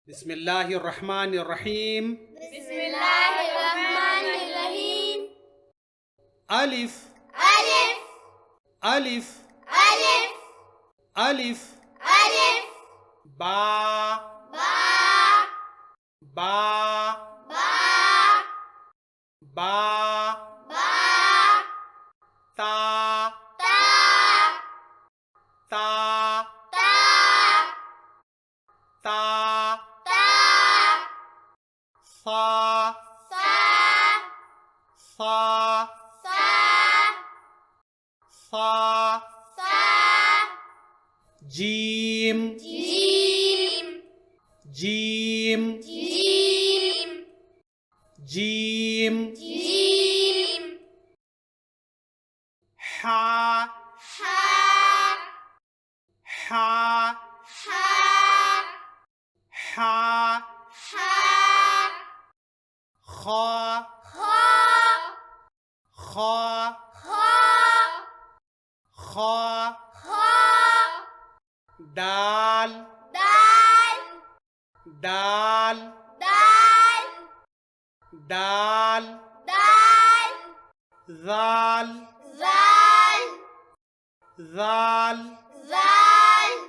بسم الله الرحمن الرحيم. بسم الله الرحمن الرحيم. ألف ألف ألف ألف ألف ألف با با با با با با تا تا تا تا تا تا صا صا صا صا صا صا جيم جيم جيم جيم جيم جيم حا حا حا حا حا حا خا خا خا خا خا خا دال دال دال دال دال دال ذال زال ذال زال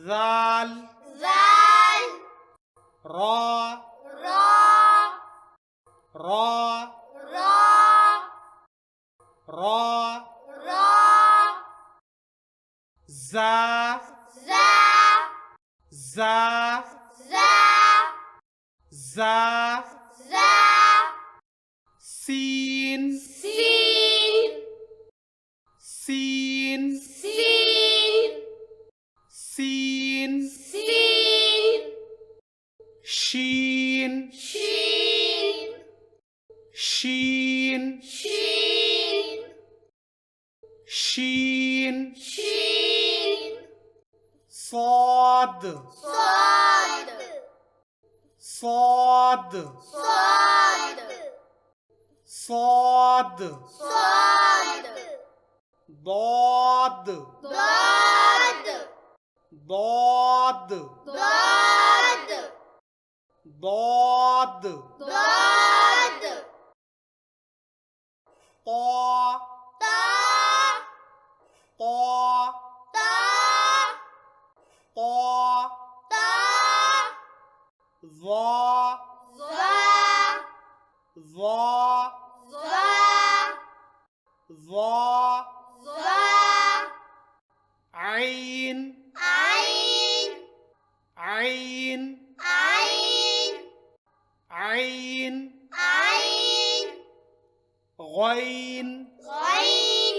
ذال زال را را را را را را زا زا زا زا زا زا سين سين سين سين سين سين شين شين شين شين شين شين صاد صاد صاد صاد صاد صاد ضاد ضاد ضاد ضاد ضاد ضاد طا طا طا طا طا طا ظا ظا ظا ظا ظا ظا عين عين عين عين عين عين غين غين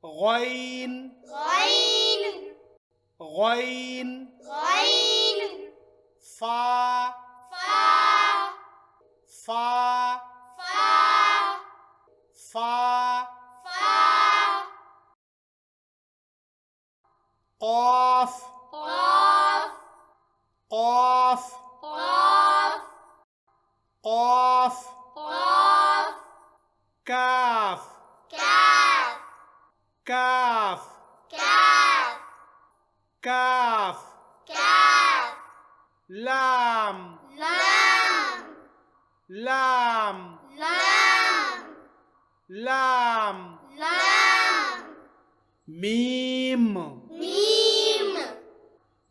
غين غين غين غين فا فا فا فا فا فا قاف قاف قاف قاف قاف قاف كاف كاف كاف كاف كاف كاف لام لام لام لام لام لام ميم ميم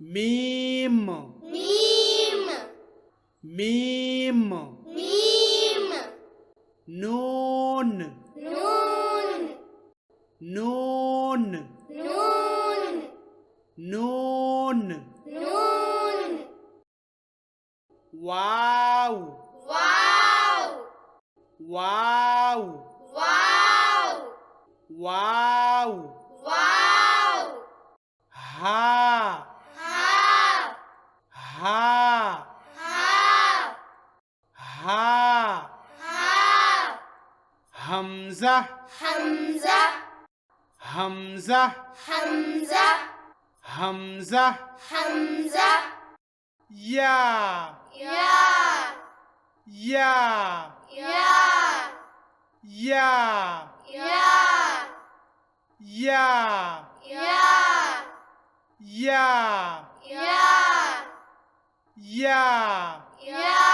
ميم ميم ميم ميم نون نون نون نون نون نون واو واو واو واو واو واو ها ها ها ها ها ها همزة حمزة همزة حمزة همزة حمزة يا يا يا يا يا يا يا يا يا يا يا يا